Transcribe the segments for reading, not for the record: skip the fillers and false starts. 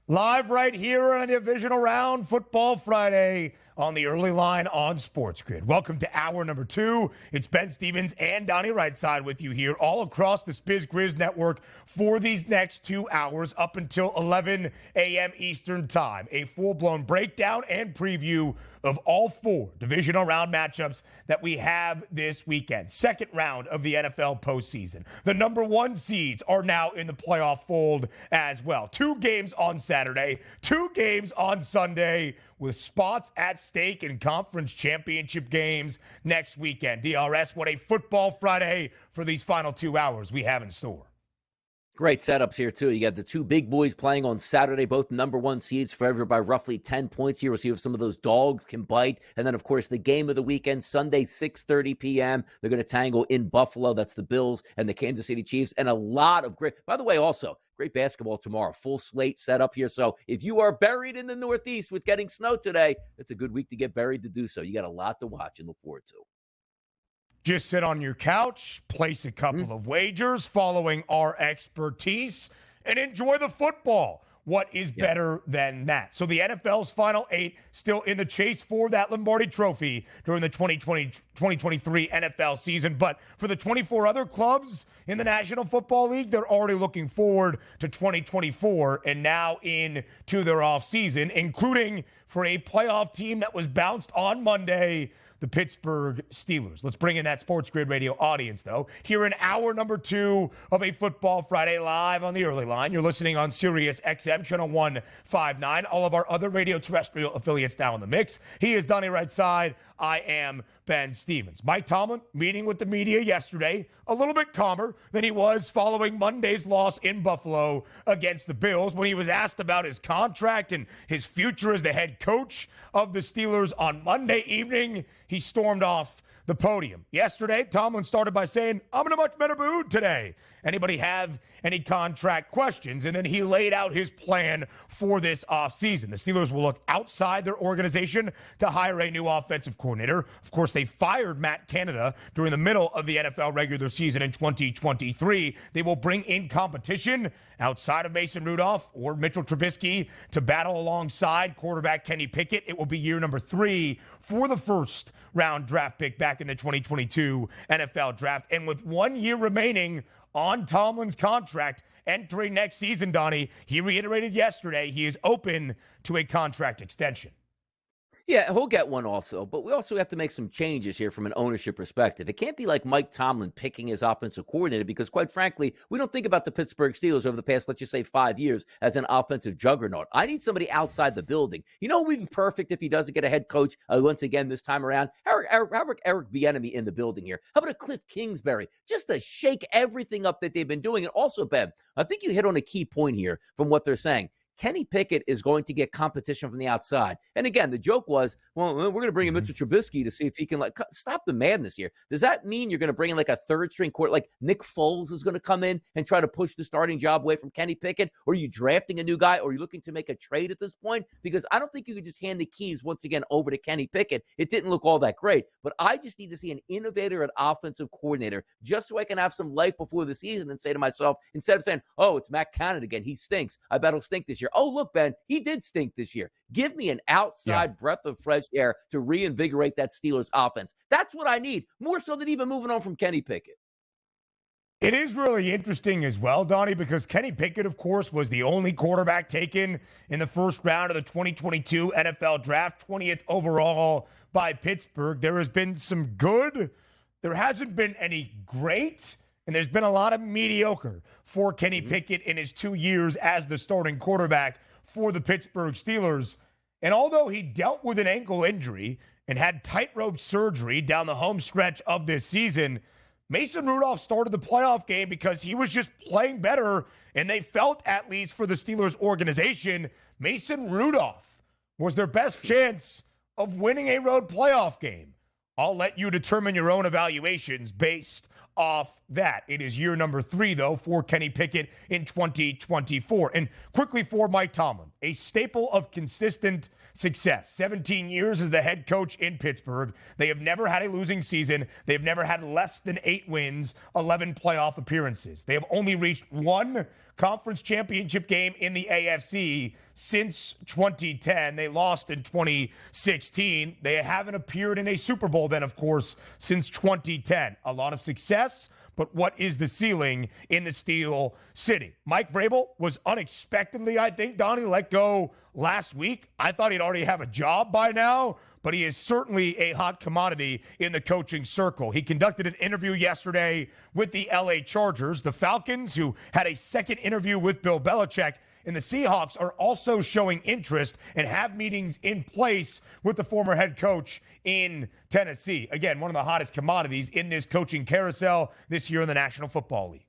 Live right here on a divisional round, Football Friday on the early line on SportsGrid. Welcome to hour number 2. It's Ben Stevens and Donnie Rightside with you here all across the SportsGrid network for these next 2 hours up until 11 a.m. Eastern time. A full-blown breakdown and preview of all 4 divisional round matchups that we have this weekend. Second round of the NFL postseason. The number 1 seeds are now in the playoff fold as well. 2 games on Saturday, 2 games on Sunday, with spots at stake in conference championship games next weekend. DRS, what a Football Friday for these final 2 hours we have in store. Great setups here, too. You got the 2 big boys playing on Saturday, both number 1 seeds, favored by roughly 10 points here. We'll see if some of those dogs can bite. And then, of course, the game of the weekend, Sunday, 6:30 p.m. They're going to tangle in Buffalo. That's the Bills and the Kansas City Chiefs. And a lot of great, by the way, also, great basketball tomorrow. Full slate set up here. So if you are buried in the Northeast with getting snow today, it's a good week to get buried to do so. You got a lot to watch and look forward to. Just sit on your couch, place a couple of wagers following our expertise, and enjoy the football. What is better than that? So the NFL's Final 8 still in the chase for that Lombardi Trophy during the 2023 NFL season. But for the 24 other clubs in the National Football League, they're already looking forward to 2024 and now into their offseason, including for a playoff team that was bounced on Monday, the Pittsburgh Steelers. Let's bring in that SportsGrid radio audience, though. Here in hour number 2 of a Football Friday live on the early line. You're listening on Sirius XM, channel 159. All of our other radio terrestrial affiliates now in the mix. He is Donnie Rightside. I am Ben Stevens. Mike Tomlin meeting with the media yesterday, a little bit calmer than he was following Monday's loss in Buffalo against the Bills when he was asked about his contract and his future as the head coach of the Steelers on Monday evening. He stormed off the podium. Yesterday, Tomlin started by saying, I'm in a much better mood today. Anybody have any contract questions? And then he laid out his plan for this offseason. The Steelers will look outside their organization to hire a new offensive coordinator. Of course, they fired Matt Canada during the middle of the NFL regular season in 2023. They will bring in competition outside of Mason Rudolph or Mitchell Trubisky to battle alongside quarterback Kenny Pickett. It will be year number 3 for the first round draft pick back in the 2022 NFL draft. And with 1 year remaining on Tomlin's contract entering next season, Donnie, he reiterated yesterday he is open to a contract extension. Yeah, he'll get one also, but we also have to make some changes here from an ownership perspective. It can't be like Mike Tomlin picking his offensive coordinator because, quite frankly, we don't think about the Pittsburgh Steelers over the past, let's just say, 5 years as an offensive juggernaut. I need somebody outside the building. You know, we'd be perfect if he doesn't get a head coach once again this time around. Eric Bieniemy in the building here. How about a Cliff Kingsbury? Just to shake everything up that they've been doing. And also, Ben, I think you hit on a key point here from what they're saying. Kenny Pickett is going to get competition from the outside. And again, the joke was, well, we're going to bring in Mitchell Trubisky to see if he can stop the madness here. Does that mean you're going to bring in like a third string court, like Nick Foles is going to come in and try to push the starting job away from Kenny Pickett? Or are you drafting a new guy? Or are you looking to make a trade at this point? Because I don't think you could just hand the keys once again over to Kenny Pickett. It didn't look all that great, but I just need to see an innovator at offensive coordinator just so I can have some life before the season and say to myself, instead of saying, oh, it's Matt Canada again, he stinks, I bet he'll stink this year. Oh, look, Ben, he did stink this year. Give me an outside breath of fresh air to reinvigorate that Steelers offense. That's what I need, more so than even moving on from Kenny Pickett. It is really interesting as well, Donnie, because Kenny Pickett, of course, was the only quarterback taken in the first round of the 2022 NFL Draft, 20th overall by Pittsburgh. There has been some good. There hasn't been any great. And there's been a lot of mediocre for Kenny Pickett in his 2 years as the starting quarterback for the Pittsburgh Steelers. And although he dealt with an ankle injury and had tightrope surgery down the home stretch of this season, Mason Rudolph started the playoff game because he was just playing better, and they felt, at least for the Steelers organization, Mason Rudolph was their best chance of winning a road playoff game. I'll let you determine your own evaluations based off that. It is year number 3, though, for Kenny Pickett in 2024. And quickly for Mike Tomlin, a staple of consistent success. 17 years as the head coach in Pittsburgh. They have never had a losing season. They've never had less than 8 wins, 11 playoff appearances. They have only reached one conference championship game in the AFC since 2010. They lost in 2016. They haven't appeared in a Super Bowl then, of course, since 2010. A lot of success, but what is the ceiling in the Steel City? Mike Vrabel was unexpectedly, I think, Donnie, let go last week. I thought he'd already have a job by now, but he is certainly a hot commodity in the coaching circle. He conducted an interview yesterday with the LA Chargers. The Falcons, who had a second interview with Bill Belichick, and the Seahawks are also showing interest and have meetings in place with the former head coach in Tennessee. Again, one of the hottest commodities in this coaching carousel this year in the National Football League.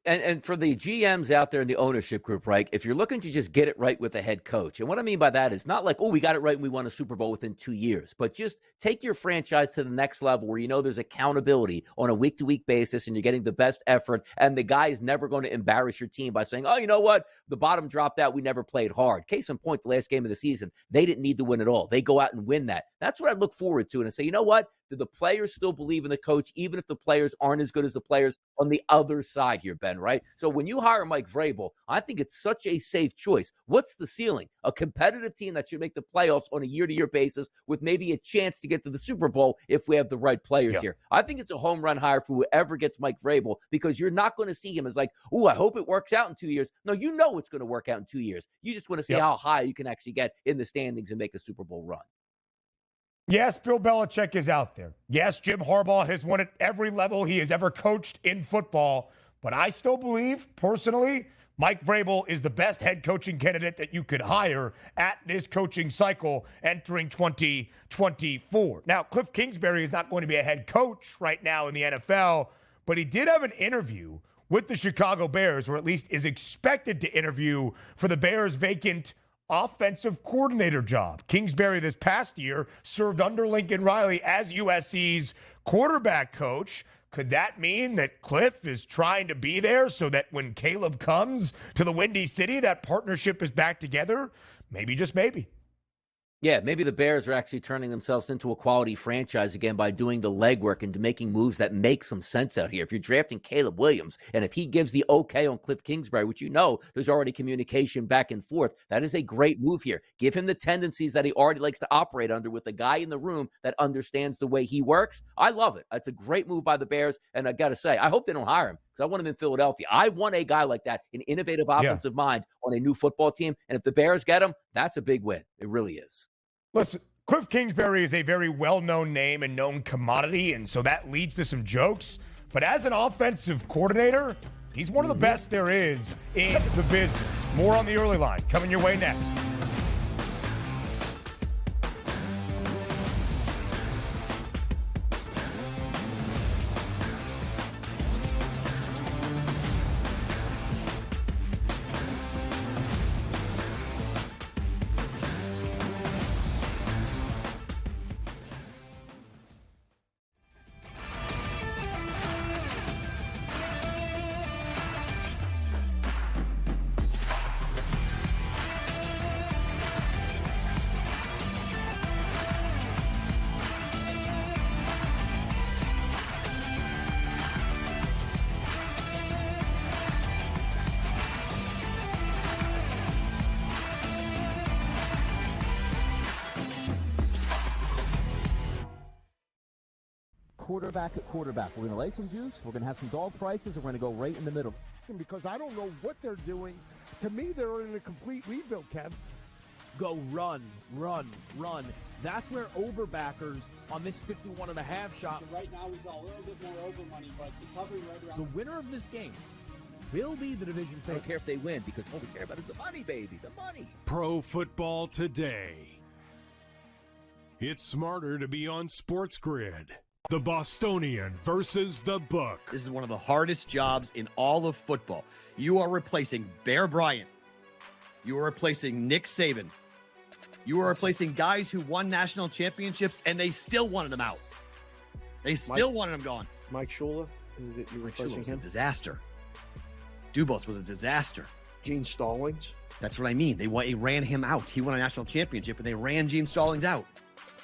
And for the GMs out there in the ownership group, right, if you're looking to just get it right with the head coach, and what I mean by that is not like, oh, we got it right and we won a Super Bowl within 2 years, but just take your franchise to the next level where you know there's accountability on a week-to-week basis and you're getting the best effort, and the guy is never going to embarrass your team by saying, oh, you know what, the bottom dropped out, we never played hard. Case in point, the last game of the season, they didn't need to win at all. They go out and win that. That's what I look forward to, and I say, you know what? Do the players still believe in the coach, even if the players aren't as good as the players on the other side here, Ben, right? So when you hire Mike Vrabel, I think it's such a safe choice. What's the ceiling? A competitive team that should make the playoffs on a year-to-year basis with maybe a chance to get to the Super Bowl if we have the right players here. I think it's a home run hire for whoever gets Mike Vrabel, because you're not going to see him as like, oh, I hope it works out in 2 years. No, you know it's going to work out in 2 years. You just want to see how high you can actually get in the standings and make a Super Bowl run. Yes, Bill Belichick is out there. Yes, Jim Harbaugh has won at every level he has ever coached in football. But I still believe, personally, Mike Vrabel is the best head coaching candidate that you could hire at this coaching cycle entering 2024. Now, Cliff Kingsbury is not going to be a head coach right now in the NFL, but he did have an interview with the Chicago Bears, or at least is expected to interview for the Bears' vacant offensive coordinator job. Kingsbury this past year served under Lincoln Riley as USC's quarterback coach. Could that mean that Cliff is trying to be there so that when Caleb comes to the Windy City, that partnership is back together? Maybe, just maybe. Yeah, maybe the Bears are actually turning themselves into a quality franchise again by doing the legwork and making moves that make some sense out here. If you're drafting Caleb Williams, and if he gives the okay on Cliff Kingsbury, which you know there's already communication back and forth, that is a great move here. Give him the tendencies that he already likes to operate under with a guy in the room that understands the way he works. I love it. It's a great move by the Bears, and I got to say, I hope they don't hire him because I want him in Philadelphia. I want a guy like that, an innovative offensive mind on a new football team, and if the Bears get him, that's a big win. It really is. Listen, Cliff Kingsbury is a very well-known name and known commodity, and so that leads to some jokes. But as an offensive coordinator, he's one of the best there is in the business. More on the early line coming your way next. Quarterback at quarterback. We're going to lay some juice. We're going to have some dog prices, and we're going to go right in the middle. Because I don't know what they're doing. To me, they're in a complete rebuild, Kev. Go run, run, run. That's where overbackers on this 51.5 shot. So right now, he's a little bit more over money, but it's hovering right around. The winner of this game will be the division I favorite. don't care if they win, because all we care about is the money, baby, the money. Pro Football Today. It's smarter to be on SportsGrid. The Bostonian versus the Book. This is one of the hardest jobs in all of football. You are replacing Bear Bryant. You are replacing Nick Saban. You are replacing guys who won national championships, and they still wanted them out. They still wanted them gone. Mike Shula, Mike Shula was a disaster. Dubos was a disaster. Gene Stallings. That's what I mean. They ran him out. He won a national championship, and they ran Gene Stallings out.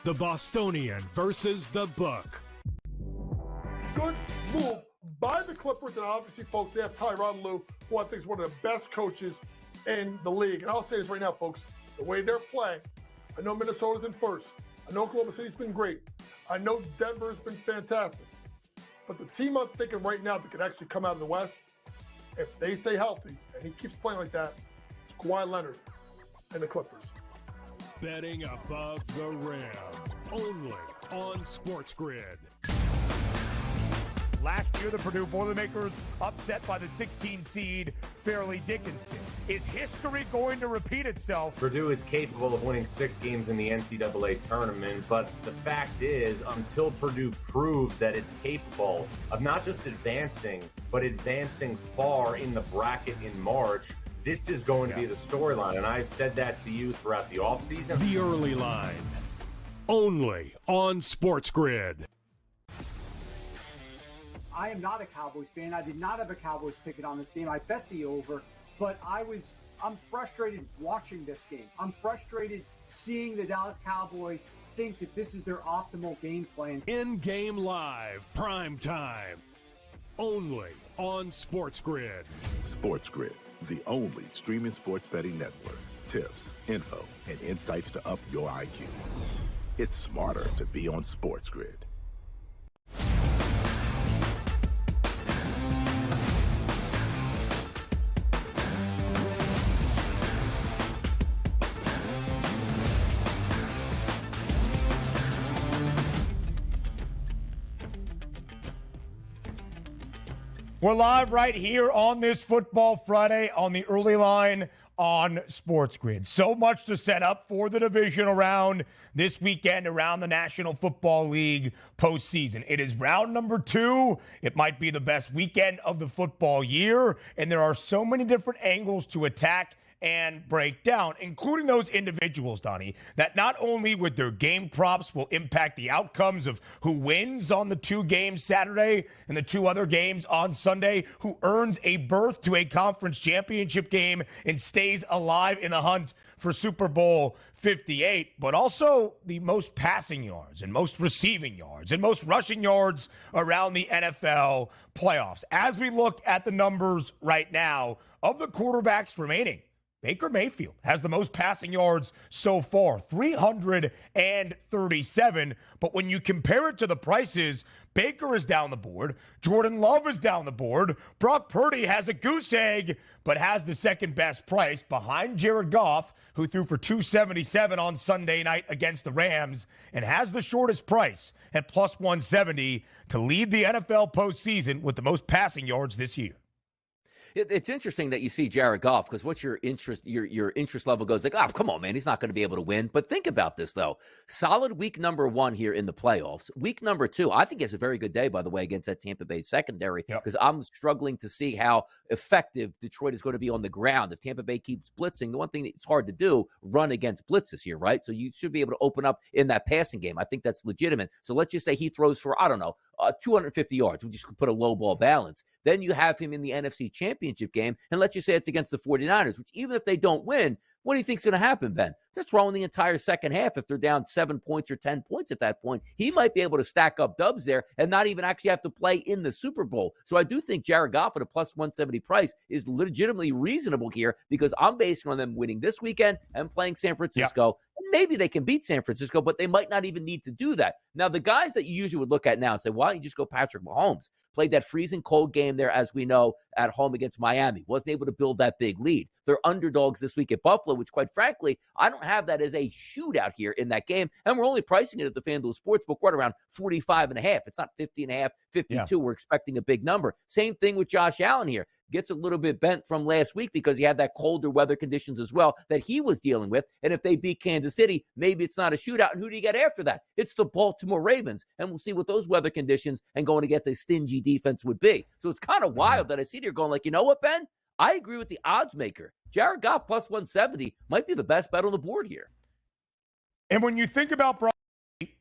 The Bostonian versus the Book. Good move by the Clippers, and obviously, folks, they have Tyronn Lue, who I think is one of the best coaches in the league. And I'll say this right now, folks, the way they're playing, I know Minnesota's in first. I know Oklahoma City's been great. I know Denver's been fantastic. But the team I'm thinking right now that could actually come out of the West, if they stay healthy, and he keeps playing like that, it's Kawhi Leonard and the Clippers. Betting above the rim. Only on SportsGrid. Last year, the Purdue Boilermakers upset by the 16 seed Fairleigh Dickinson. Is history going to repeat itself? Purdue is capable of winning 6 games in the NCAA tournament, but the fact is, until Purdue proves that it's capable of not just advancing, but advancing far in the bracket in March, this is going to be the storyline. And I've said that to you throughout the offseason. The Early Line. Only on SportsGrid. I am not a Cowboys fan. I did not have a Cowboys ticket on this game. I bet the over, but I'm frustrated watching this game. I'm frustrated seeing the Dallas Cowboys think that this is their optimal game plan. In-game live, prime time. Only on SportsGrid. SportsGrid, the only streaming sports betting network. Tips, info, and insights to up your IQ. It's smarter to be on SportsGrid. We're live right here on this Football Friday on the Early Line on SportsGrid. So much to set up for the divisional round this weekend around the National Football League postseason. It is round number 2. It might be the best weekend of the football year, and there are so many different angles to attack and break down, including those individuals, Donnie, that not only with their game props will impact the outcomes of who wins on the 2 games Saturday and the 2 other games on Sunday, who earns a berth to a conference championship game and stays alive in the hunt for Super Bowl 58, but also the most passing yards and most receiving yards and most rushing yards around the NFL playoffs. As we look at the numbers right now of the quarterbacks remaining, Baker Mayfield has the most passing yards so far, 337. But when you compare it to the prices, Baker is down the board. Jordan Love is down the board. Brock Purdy has a goose egg, but has the second best price behind Jared Goff, who threw for 277 on Sunday night against the Rams, and has the shortest price at plus 170 to lead the NFL postseason with the most passing yards this year. It's interesting that you see Jared Goff, because what's your interest? Your interest level goes like, oh, come on, man, he's not going to be able to win. But think about this, though. Solid week number 1 here in the playoffs. Week number 2, I think it's a very good day, by the way, against that Tampa Bay secondary, because I'm struggling to see how effective Detroit is going to be on the ground. If Tampa Bay keeps blitzing, the one thing that's hard to do, run against blitzes here, right? So you should be able to open up in that passing game. I think that's legitimate. So let's just say he throws for, I don't know, 250 yards. We just put a low ball balance. Then you have him in the NFC Championship game, and let's just say it's against the 49ers, which even if they don't win, what do you think's going to happen, Ben? They're throwing the entire second half. If they're down 7 points or 10 points at that point, he might be able to stack up dubs there and not even actually have to play in the Super Bowl. So I do think Jared Goff at a plus 170 price is legitimately reasonable here, because I'm basing on them winning this weekend and playing San Francisco. Maybe they can beat San Francisco, but they might not even need to do that. Now, the guys that you usually would look at now and say, why don't you just go Patrick Mahomes? Played that freezing cold game there, as we know, at home against Miami. Wasn't able to build that big lead. They're underdogs this week at Buffalo, which, quite frankly, I don't have that as a shootout here in that game. And we're only pricing it at the FanDuel Sportsbook right around 45.5. It's not 50.5, 52. We're expecting a big number. Same thing with Josh Allen here. Gets a little bit bent from last week because he had that colder weather conditions as well that he was dealing with. And if they beat Kansas City, maybe it's not a shootout. And who do you get after that? It's the Baltimore Ravens. And we'll see what those weather conditions and going against a stingy defense would be. So it's kind of wild that I see here going like, you know what, Ben? I agree with the odds maker. Jared Goff plus 170 might be the best bet on the board here. And when you think about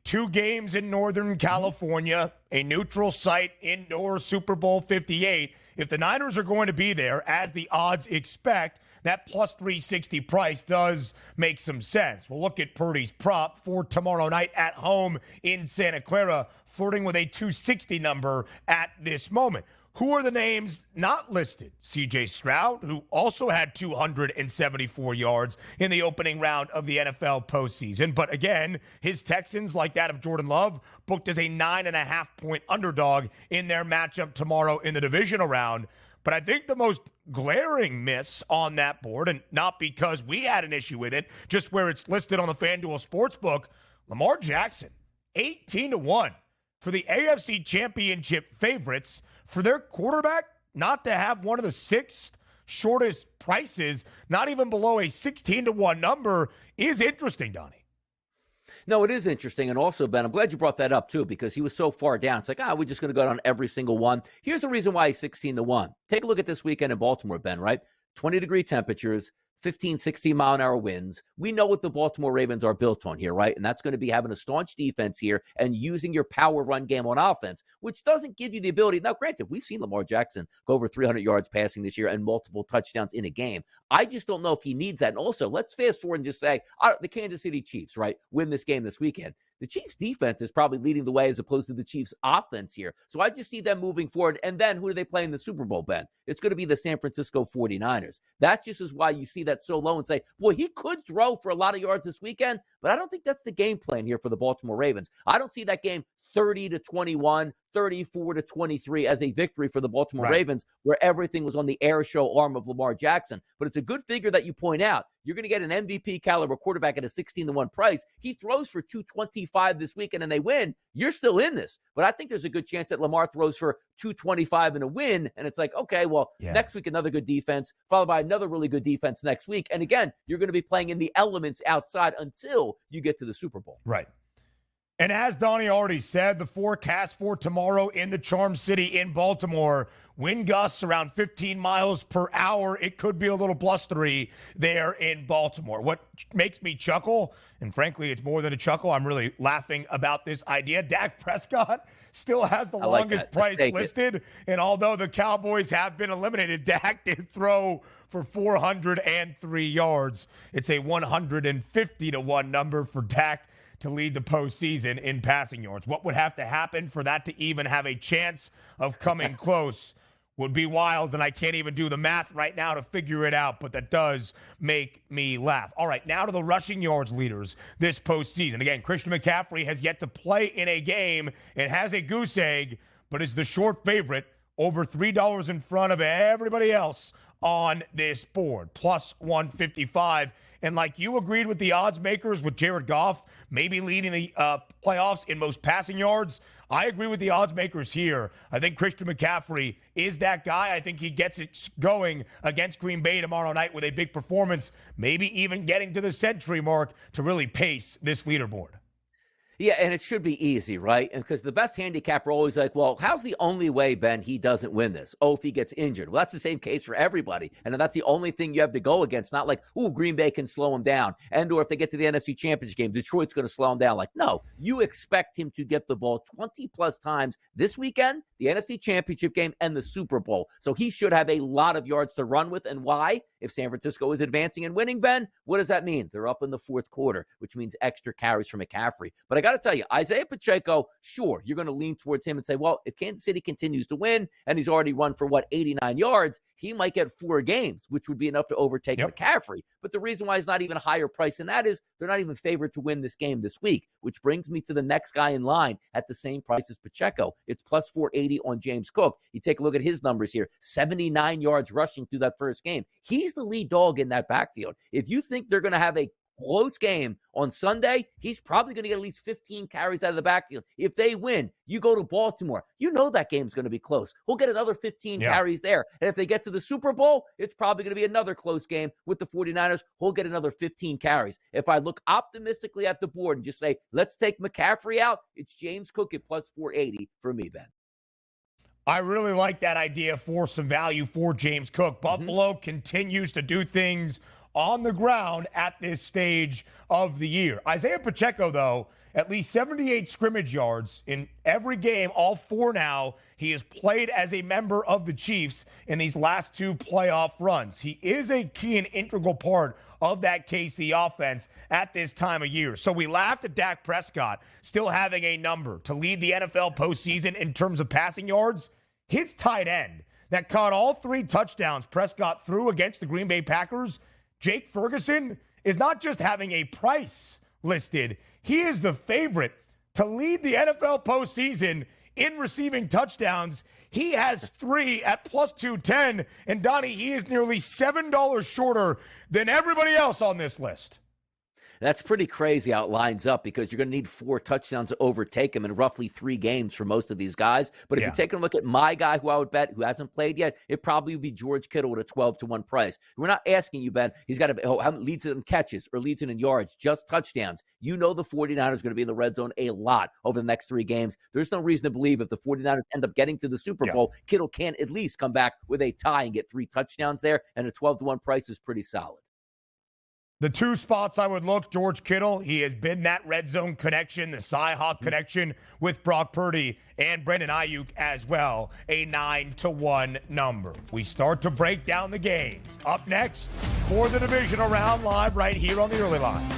2 games in Northern California, a neutral site, indoor Super Bowl 58, if the Niners are going to be there, as the odds expect, that plus 360 price does make some sense. We'll look at Purdy's prop for tomorrow night at home in Santa Clara, flirting with a 260 number at this moment. Who are the names not listed? C.J. Stroud, who also had 274 yards in the opening round of the NFL postseason. But again, his Texans, like that of Jordan Love, booked as a 9.5-point underdog in their matchup tomorrow in the divisional round. But I think the most glaring miss on that board, and not because we had an issue with it, just where it's listed on the FanDuel Sportsbook, Lamar Jackson, 18-1 for the AFC Championship favorites, for their quarterback not to have one of the sixth shortest prices, not even below a 16-1 number, is interesting, Donnie. No, it is interesting. And also, Ben, I'm glad you brought that up, too, because he was so far down. It's like, we're just going to go down every single one. Here's the reason why he's 16-1. Take a look at this weekend in Baltimore, Ben, right? 20-degree temperatures, 15, 16-mile-an-hour winds. We know what the Baltimore Ravens are built on here, right? And that's going to be having a staunch defense here and using your power run game on offense, which doesn't give you the ability. Now, granted, we've seen Lamar Jackson go over 300 yards passing this year and multiple touchdowns in a game. I just don't know if he needs that. And also, let's fast forward and just say the Kansas City Chiefs, right, win this game this weekend. The Chiefs' defense is probably leading the way as opposed to the Chiefs' offense here. So I just see them moving forward. And then who do they play in the Super Bowl, Ben? It's going to be the San Francisco 49ers. That just is why you see that so low and say, well, he could throw for a lot of yards this weekend, but I don't think that's the game plan here for the Baltimore Ravens. I don't see that game 30-21, 34-23 as a victory for the Baltimore Ravens, where everything was on the air show arm of Lamar Jackson. But it's a good figure that you point out. You're going to get an MVP caliber quarterback at a 16-1 price. He throws for 225 this weekend and they win. You're still in this. But I think there's a good chance that Lamar throws for 225 and a win. And it's like, okay, well, next week, another good defense, followed by another really good defense next week. And again, you're going to be playing in the elements outside until you get to the Super Bowl. Right. And as Donnie already said, the forecast for tomorrow in the Charm City in Baltimore, wind gusts around 15 miles per hour. It could be a little blustery there in Baltimore. What makes me chuckle, and frankly, it's more than a chuckle, I'm really laughing about this idea. Dak Prescott still has the longest price listed. And although the Cowboys have been eliminated, Dak did throw for 403 yards. It's a 150-1 number for Dak to lead the postseason in passing yards. What would have to happen for that to even have a chance of coming close would be wild, and I can't even do the math right now to figure it out, but that does make me laugh. All right, now to the rushing yards leaders this postseason. Again, Christian McCaffrey has yet to play in a game. It has a goose egg, but is the short favorite, over $3 in front of everybody else on this board, plus 155. And like you agreed with the odds makers with Jared Goff maybe leading the playoffs in most passing yards, I agree with the odds makers here. I think Christian McCaffrey is that guy. I think he gets it going against Green Bay tomorrow night with a big performance, maybe even getting to the century mark to really pace this leaderboard. Yeah, and it should be easy, right? And because the best handicapper always like, well, how's the only way, Ben, he doesn't win this? Oh, if he gets injured. Well, that's the same case for everybody. And that's the only thing you have to go against. Not like, ooh, Green Bay can slow him down. And or if they get to the NFC Championship game, Detroit's going to slow him down. Like, no, you expect him to get the ball 20-plus times this weekend, the NFC Championship game, and the Super Bowl. So he should have a lot of yards to run with. And why? If San Francisco is advancing and winning, Ben, what does that mean? They're up in the fourth quarter, which means extra carries for McCaffrey. But I got to tell you, Isaiah Pacheco, sure, you're going to lean towards him and say, well, if Kansas City continues to win and he's already run for, 89 yards, he might get 4 games, which would be enough to overtake McCaffrey. But the reason why he's not even a higher price than that is they're not even favored to win this game this week, which brings me to the next guy in line at the same price as Pacheco. It's plus 480 on James Cook. You take a look at his numbers here, 79 yards rushing through that first game. He's the lead dog in that backfield. If you think they're going to have a close game on Sunday, he's probably going to get at least 15 carries out of the backfield. If they win, you go to Baltimore. You know that game's going to be close. We'll get another 15 carries there. And if they get to the Super Bowl, it's probably going to be another close game with the 49ers. He'll get another 15 carries. If I look optimistically at the board and just say, let's take McCaffrey out, it's James Cook at plus 480 for me, Ben. I really like that idea for some value for James Cook. Buffalo continues to do things on the ground at this stage of the year. Isaiah Pacheco, though, at least 78 scrimmage yards in every game, all 4 now. He has played as a member of the Chiefs in these last 2 playoff runs. He is a key and integral part of that KC offense at this time of year. So we laughed at Dak Prescott still having a number to lead the NFL postseason in terms of passing yards. His tight end that caught all 3 touchdowns Prescott threw against the Green Bay Packers, Jake Ferguson, is not just having a price listed. He is the favorite to lead the NFL postseason in receiving touchdowns. He has 3 at plus 210. And Donnie, he is nearly $7 shorter than everybody else on this list. That's pretty crazy how it lines up because you're going to need 4 touchdowns to overtake him in roughly 3 games for most of these guys. But if you're taking a look at my guy who I would bet who hasn't played yet, it probably would be George Kittle with a 12-1 price. We're not asking you, Ben. He's got to how leads it in catches or leads it in yards, just touchdowns. You know the 49ers are going to be in the red zone a lot over the next 3 games. There's no reason to believe if the 49ers end up getting to the Super Bowl, Kittle can't at least come back with a tie and get 3 touchdowns there, and a 12-1 price is pretty solid. The 2 spots I would look, George Kittle, he has been that red zone connection, the Cy-Hawk connection with Brock Purdy and Brandon Ayuk as well, a 9-1 number. We start to break down the games. Up next for the divisional round live right here on the early line.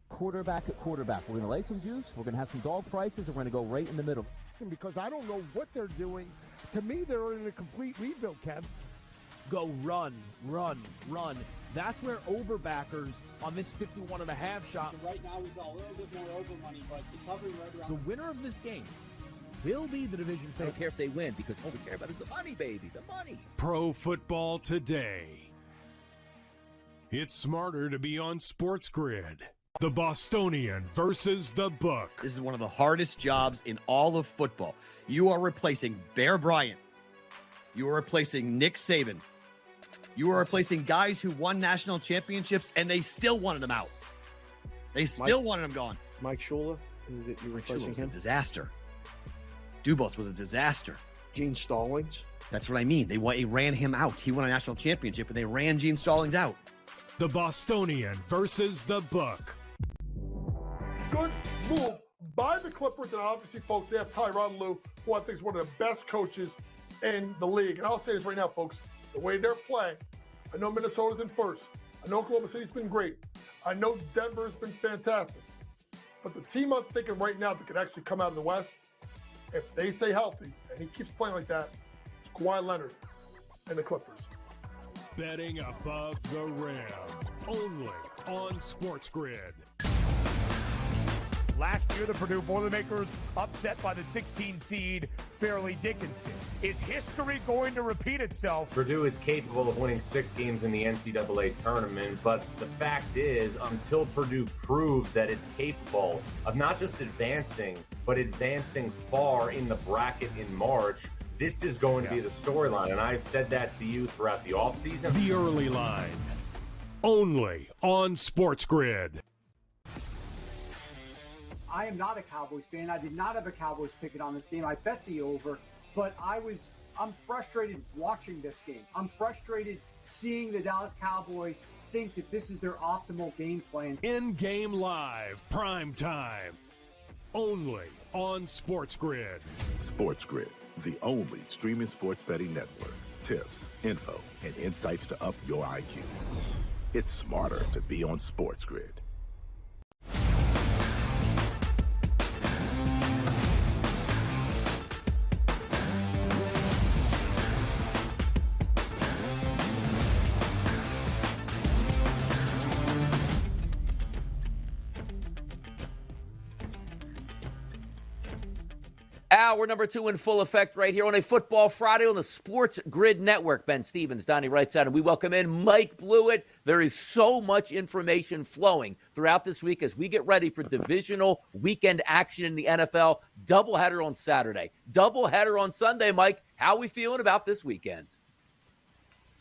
Quarterback at quarterback. We're going to lay some juice. We're going to have some dog prices, and we're going to go right in the middle. Because I don't know what they're doing. To me, they're in a complete rebuild, Kev. Go run, run, run. That's where overbackers on this 51.5 shot. So right now, he's a little bit more over money, but it's hovering right around. The winner of this game will be the division favorite. I don't care if they win because all we care about is the money, baby, the money. Pro Football Today. It's smarter to be on SportsGrid. The Bostonian versus the Book. This is one of the hardest jobs in all of football. You are replacing Bear Bryant. You are replacing Nick Saban. You are replacing guys who won national championships, and they still wanted him out. They still wanted him gone. Mike Shula, you replacing was him? a disaster. Dubos was a disaster. Gene Stallings. That's what I mean. They ran him out. He won a national championship, and they ran Gene Stallings out. The Bostonian versus the Book. Good move by the Clippers, and obviously, folks, they have Tyronn Lue, who I think is one of the best coaches in the league. And I'll say this right now, folks, the way they're playing, I know Minnesota's in first. I know Oklahoma City's been great. I know Denver's been fantastic. But the team I'm thinking right now that could actually come out of the West, if they stay healthy, and he keeps playing like that, it's Kawhi Leonard and the Clippers. Betting above the rim, only on SportsGrid. Last year, the Purdue Boilermakers upset by the 16 seed Fairleigh Dickinson. Is history going to repeat itself? Purdue is capable of winning 6 games in the NCAA tournament, but the fact is, until Purdue proves that it's capable of not just advancing, but advancing far in the bracket in March, this is going to be the storyline. And I've said that to you throughout the offseason. The early line, only on SportsGrid. I am not a Cowboys fan. I did not have a Cowboys ticket on this game. I bet the over, but I'm frustrated watching this game. I'm frustrated seeing the Dallas Cowboys think that this is their optimal game plan. In-game live, prime time, only on SportsGrid. SportsGrid, the only streaming sports betting network. Tips, info, and insights to up your IQ. It's smarter to be on SportsGrid. Hour number 2 in full effect right here on a Football Friday on the Sports Grid Network. Ben Stevens, Donnie right side, and we welcome in Mike Blewitt. There is so much information flowing throughout this week as we get ready for divisional weekend action in the NFL. Doubleheader on Saturday, doubleheader on Sunday. Mike, how are we feeling about this weekend?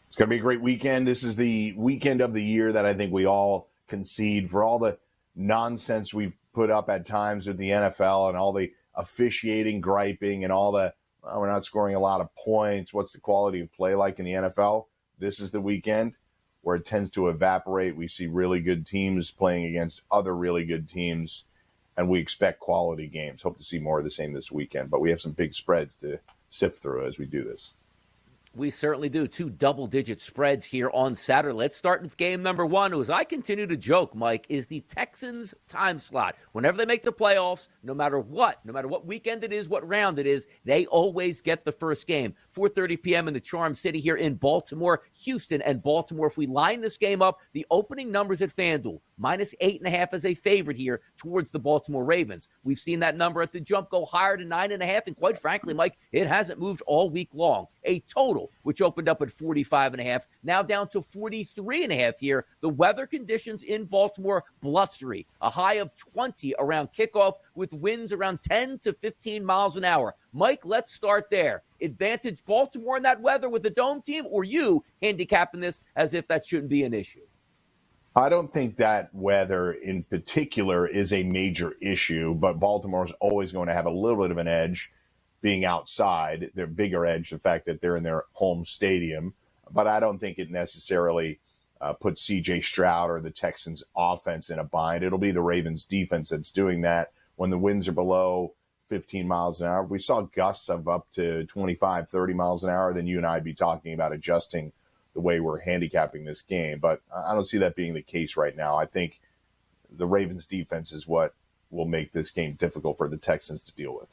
It's going to be a great weekend. This is the weekend of the year that I think we all concede for all the nonsense we've put up at times with the NFL and all the officiating, griping, and all the, we're not scoring a lot of points. What's the quality of play like in the NFL? This is the weekend where it tends to evaporate. We see really good teams playing against other really good teams, and we expect quality games. Hope to see more of the same this weekend, but we have some big spreads to sift through as we do this. We certainly do. 2 double-digit spreads here on Saturday. Let's start with game number 1, who, as I continue to joke, Mike, is the Texans' time slot. Whenever they make the playoffs, no matter what weekend it is, what round it is, they always get the first game. 4:30 p.m. in the Charm City here in Baltimore. Houston and Baltimore. If we line this game up, the opening numbers at FanDuel, -8.5 as a favorite here towards the Baltimore Ravens. We've seen that number at the jump go higher to 9.5, and quite frankly, Mike, it hasn't moved all week long. A total, which opened up at 45.5, now down to 43.5 here. The weather conditions in Baltimore, blustery. A high of 20 around kickoff with winds around 10 to 15 miles an hour. Mike, let's start there. Advantage Baltimore in that weather with the dome team, or you handicapping this as if that shouldn't be an issue? I don't think that weather in particular is a major issue, but Baltimore's always going to have a little bit of an edge being outside. Their bigger edge, the fact that they're in their home stadium. But I don't think it necessarily puts C.J. Stroud or the Texans' offense in a bind. It'll be the Ravens' defense that's doing that when the winds are below 15 miles an hour. If we saw gusts of up to 25, 30 miles an hour, then you and I would be talking about adjusting the way we're handicapping this game. But I don't see that being the case right now. I think the Ravens' defense is what will make this game difficult for the Texans to deal with.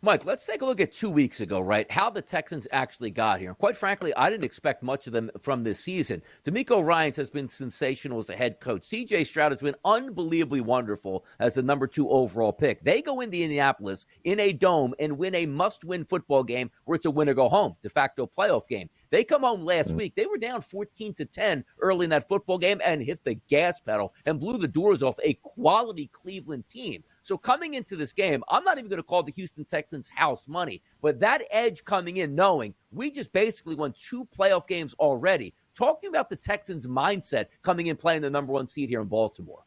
Mike, let's take a look at 2 weeks ago, right? How the Texans actually got here. Quite frankly, I didn't expect much of them from this season. DeMeco Ryans has been sensational as a head coach. C.J. Stroud has been unbelievably wonderful as the number 2 overall pick. They go into Indianapolis in a dome and win a must-win football game where it's a win or go home, de facto playoff game. They come home last week. They were down 14-10 early in that football game and hit the gas pedal and blew the doors off a quality Cleveland team. So coming into this game, I'm not even going to call the Houston Texans house money, but that edge coming in knowing we just basically won 2 playoff games already. Talking about the Texans' mindset coming in playing the number 1 seed here in Baltimore.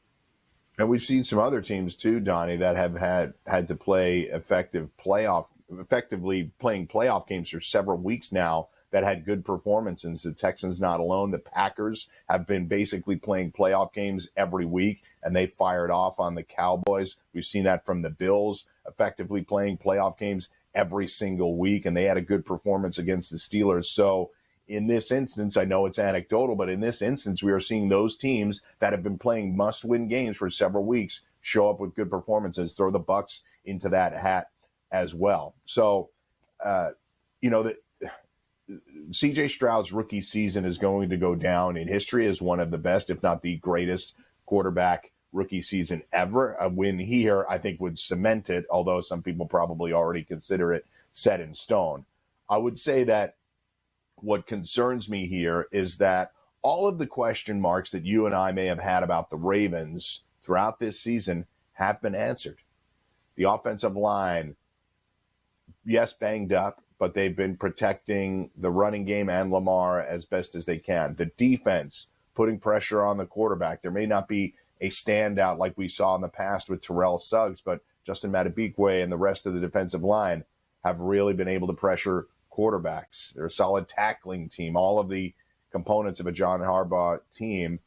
And we've seen some other teams too, Donnie, that have had to play effectively playing playoff games for several weeks now that had good performances. The Texans not alone. The Packers have been basically playing playoff games every week, and they fired off on the Cowboys. We've seen that from the Bills, effectively playing playoff games every single week, and they had a good performance against the Steelers. So in this instance, I know it's anecdotal, but in this instance, we are seeing those teams that have been playing must-win games for several weeks show up with good performances, throw the Bucs into that hat as well. So, C.J. Stroud's rookie season is going to go down in history as one of the best, if not the greatest, quarterback rookie season ever. A win here, I think, would cement it, although some people probably already consider it set in stone. I would say that what concerns me here is that all of the question marks that you and I may have had about the Ravens throughout this season have been answered. The offensive line, yes, banged up, but they've been protecting the running game and Lamar as best as they can. The defense, putting pressure on the quarterback. There may not be a standout like we saw in the past with Terrell Suggs, but Justin Madubuike and the rest of the defensive line have really been able to pressure quarterbacks. They're a solid tackling team. All of the components of a John Harbaugh team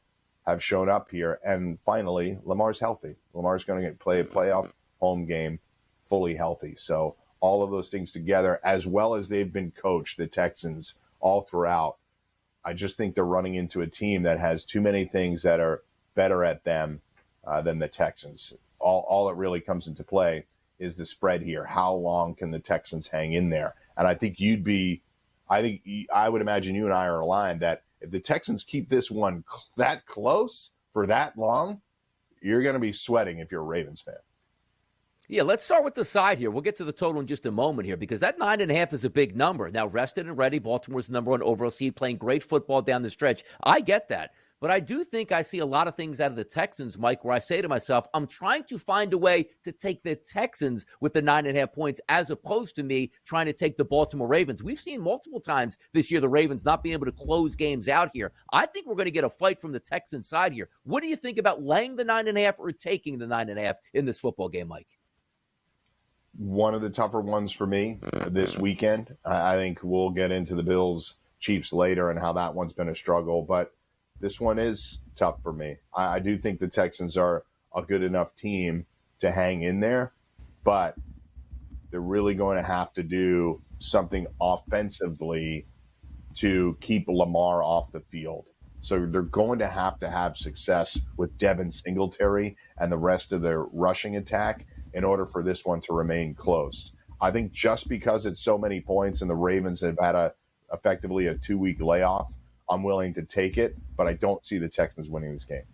have shown up here. And finally, Lamar's healthy. Lamar's going to play a playoff home game fully healthy. So all of those things together, as well as they've been coached, the Texans, all throughout, I just think they're running into a team that has too many things that are better at them than the Texans. All that really comes into play is the spread here. How long can the Texans hang in there? And I think I would imagine you and I are aligned that if the Texans keep this one that close for that long, you're going to be sweating if you're a Ravens fan. Yeah, let's start with the side here. We'll get to the total in just a moment here because that 9.5 is a big number. Now, rested and ready, Baltimore's the number one overall seed, playing great football down the stretch. I get that. But I do think I see a lot of things out of the Texans, Mike, where I say to myself, I'm trying to find a way to take the Texans with the 9.5 points as opposed to me trying to take the Baltimore Ravens. We've seen multiple times this year the Ravens not being able to close games out here. I think we're going to get a fight from the Texans side here. What do you think about laying the 9.5 or taking the 9.5 in this football game, Mike? One of the tougher ones for me this weekend. I think we'll get into the Bills-Chiefs later and how that one's been a struggle, but this one is tough for me. I do think the Texans are a good enough team to hang in there, but they're really going to have to do something offensively to keep Lamar off the field. So they're going to have success with Devin Singletary and the rest of their rushing attack in order for this one to remain close. I think just because it's so many points and the Ravens have had effectively a 2-week layoff, I'm willing to take it, but I don't see the Texans winning this game.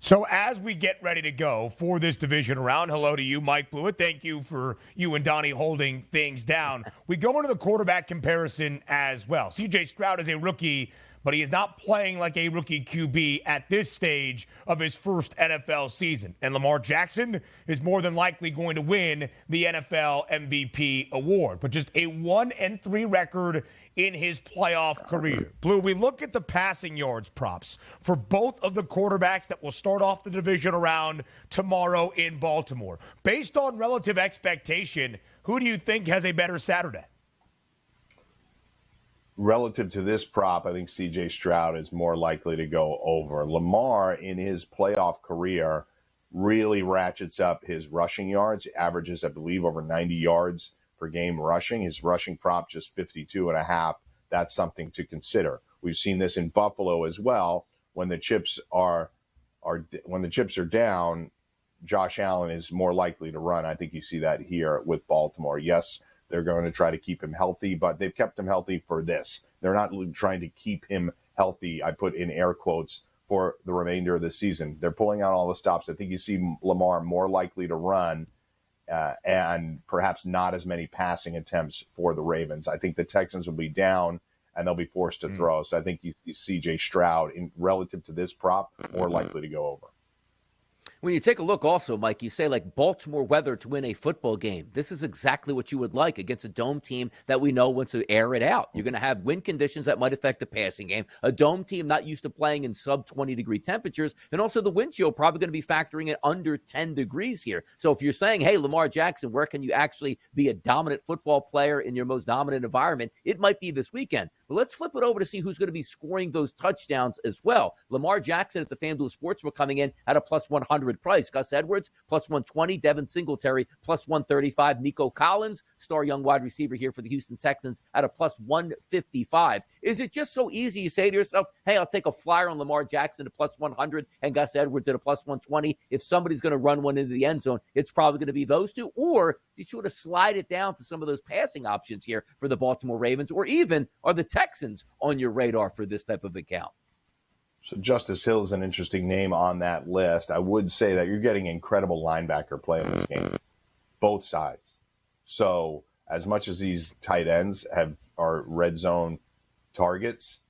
So as we get ready to go for this division round, hello to you, Mike Blewitt. Thank you for you and Donnie holding things down. We go into the quarterback comparison as well. CJ Stroud is a rookie, but he is not playing like a rookie QB at this stage of his first NFL season. And Lamar Jackson is more than likely going to win the NFL MVP award, but just a 1-3 record in his playoff career. Blue, we look at the passing yards props for both of the quarterbacks that will start off the division round tomorrow in Baltimore. Based on relative expectation, who do you think has a better Saturday? Relative to this prop, I think C.J. Stroud is more likely to go over. Lamar, in his playoff career, really ratchets up his rushing yards, averages, I believe, over 90 yards per game rushing. His rushing prop just 52.5. That's something to consider. We've seen this in Buffalo as well. When the chips are down, Josh Allen is more likely to run. I think you see that here with Baltimore. Yes, they're going to try to keep him healthy, but they've kept him healthy for this. They're not trying to keep him healthy, I put in air quotes, for the remainder of the season. They're pulling out all the stops. I think you see Lamar more likely to run and perhaps not as many passing attempts for the Ravens. I think the Texans will be down and they'll be forced to throw. So I think you see C.J. Stroud, relative to this prop, more likely to go over. When you take a look also, Mike, you say like Baltimore weather to win a football game. This is exactly what you would like against a dome team that we know wants to air it out. You're going to have wind conditions that might affect the passing game. A dome team not used to playing in sub-20-degree temperatures. And also the wind chill probably going to be factoring in under 10 degrees here. So if you're saying, hey, Lamar Jackson, where can you actually be a dominant football player in your most dominant environment? It might be this weekend. But let's flip it over to see who's going to be scoring those touchdowns as well. Lamar Jackson at the FanDuel Sportsbook coming in at a plus 100 price. Gus Edwards, plus 120. Devin Singletary, plus 135. Nico Collins, star young wide receiver here for the Houston Texans, at a plus 155. Is it just so easy you say to yourself, hey, I'll take a flyer on Lamar Jackson at plus 100 and Gus Edwards at a plus 120? If somebody's going to run one into the end zone, it's probably going to be those two. Or you sort of slide it down to some of those passing options here for the Baltimore Ravens, or even are the Texans on your radar for this type of account? So Justice Hill is an interesting name on that list. I would say that you're getting incredible linebacker play in this game, both sides. So as much as these tight ends are red zone targets,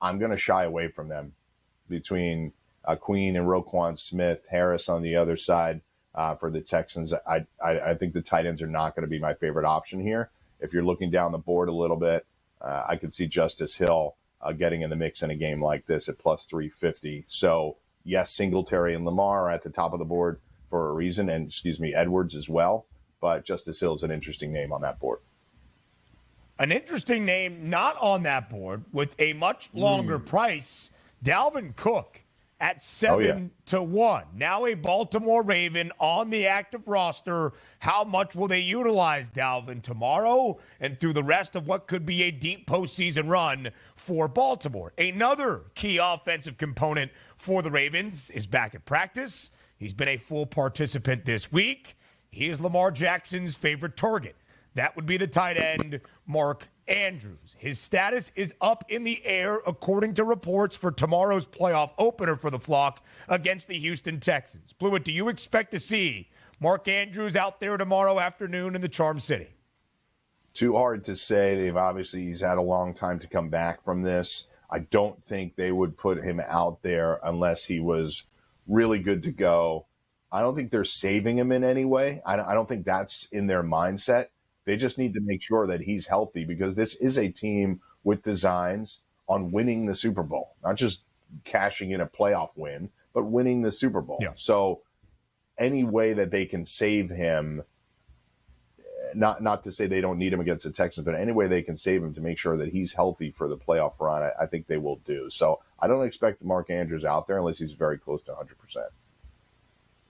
I'm going to shy away from them. Between Queen and Roquan Smith, Harris on the other side for the Texans, I think the tight ends are not going to be my favorite option here. If you're looking down the board a little bit, I could see Justice Hill getting in the mix in a game like this at plus 350. So, yes, Singletary and Lamar are at the top of the board for a reason, and, Edwards as well. But Justice Hill is an interesting name on that board. An interesting name not on that board with a much longer price, Dalvin Cook at 7-1. Now a Baltimore Raven on the active roster. How much will they utilize Dalvin tomorrow and through the rest of what could be a deep postseason run for Baltimore? Another key offensive component for the Ravens is back at practice. He's been a full participant this week. He is Lamar Jackson's favorite target. That would be the tight end, Mark Andrews. His status is up in the air, according to reports, for tomorrow's playoff opener for the Flock against the Houston Texans. Blewitt, do you expect to see Mark Andrews out there tomorrow afternoon in the Charm City? Too hard to say. He's had a long time to come back from this. I don't think they would put him out there unless he was really good to go. I don't think they're saving him in any way. I don't think that's in their mindset. They just need to make sure that he's healthy because this is a team with designs on winning the Super Bowl, not just cashing in a playoff win, but winning the Super Bowl. Yeah. So any way that they can save him, not to say they don't need him against the Texans, but any way they can save him to make sure that he's healthy for the playoff run, I think they will do. So I don't expect Mark Andrews out there unless he's very close to 100%.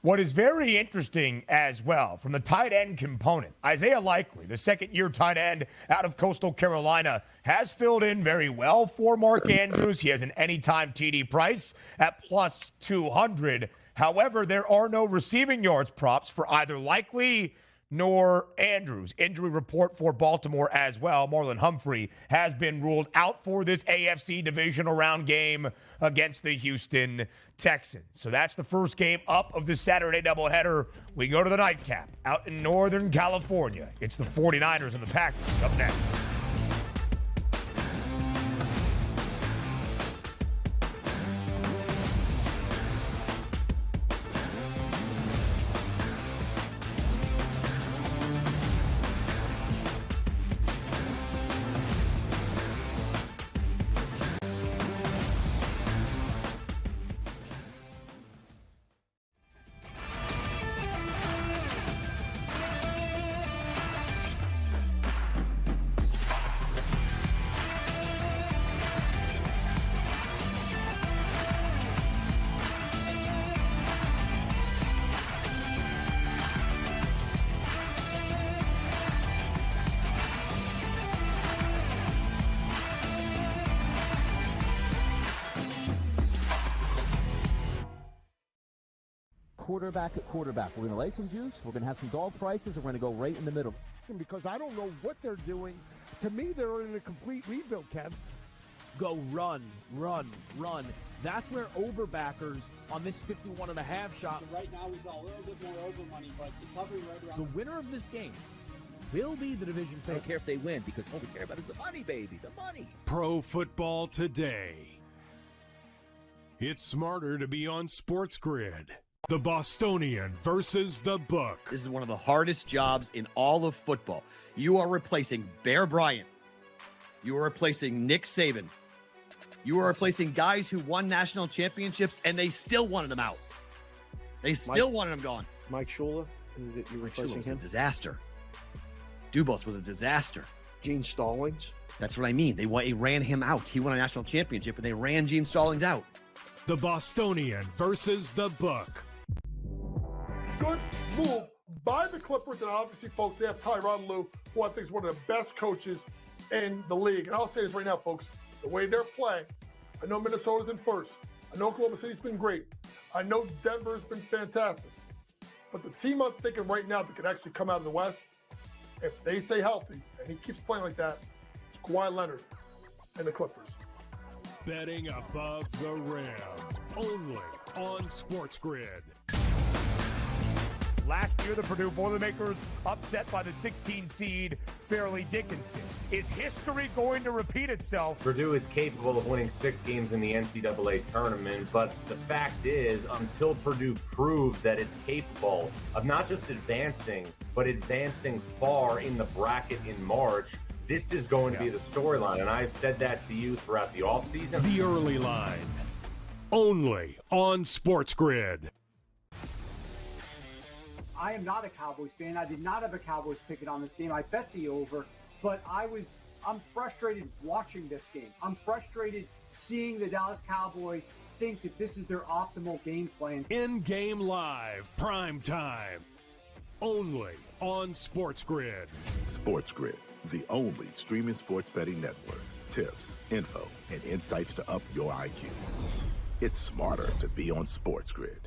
What is very interesting as well, from the tight end component, Isaiah Likely, the second-year tight end out of Coastal Carolina, has filled in very well for Mark Andrews. He has an anytime TD price at plus 200. However, there are no receiving yards props for either Likely nor Andrews. Injury report for Baltimore as well. Marlon Humphrey has been ruled out for this AFC divisional round game against the Houston Texans. So that's the first game up of the Saturday doubleheader. We go to the nightcap out in Northern California. It's the 49ers and the Packers up next. Quarterback at quarterback. We're going to lay some juice. We're going to have some dog prices, and we're going to go right in the middle. Because I don't know what they're doing. To me, they're in a complete rebuild, Kev. Go run, run, run. That's where overbackers on this 51.5 shot. Right now, he's a little bit more over money, but it's hovering right around. The winner of this game will be the division I favorite. don't care if they win because all we care about is the money, baby, the money. Pro Football Today. It's smarter to be on SportsGrid. The Bostonian versus the Book. This is one of the hardest jobs in all of football. You are replacing Bear Bryant. You are replacing Nick Saban. You are replacing guys who won national championships, and they still wanted him out. They still wanted him gone. Mike Shula, you're replacing was a him. disaster. Dubos was a disaster. Gene Stallings. That's what I mean. They ran him out. He won a national championship, and they ran Gene Stallings out. The Bostonian versus the Book. Good move by the Clippers, and obviously, folks, they have Tyronn Lue, who I think is one of the best coaches in the league. And I'll say this right now, folks, the way they're playing, I know Minnesota's in first. I know Oklahoma City's been great. I know Denver's been fantastic. But the team I'm thinking right now that could actually come out of the West, if they stay healthy, and he keeps playing like that, it's Kawhi Leonard and the Clippers. Betting above the rim. Only on SportsGrid. Last year, the Purdue Boilermakers upset by the 16 seed Fairleigh Dickinson. Is history going to repeat itself? Purdue is capable of winning 6 games in the NCAA tournament, but the fact is, until Purdue proves that it's capable of not just advancing, but advancing far in the bracket in March, this is going to be the storyline, and I've said that to you throughout the offseason. The Early Line. Only on SportsGrid. I am not a Cowboys fan. I did not have a Cowboys ticket on this game. I bet the over, but I'm frustrated watching this game. I'm frustrated seeing the Dallas Cowboys think that this is their optimal game plan. In-game live, prime time. Only on SportsGrid. SportsGrid, the only streaming sports betting network. Tips, info, and insights to up your IQ. It's smarter to be on SportsGrid.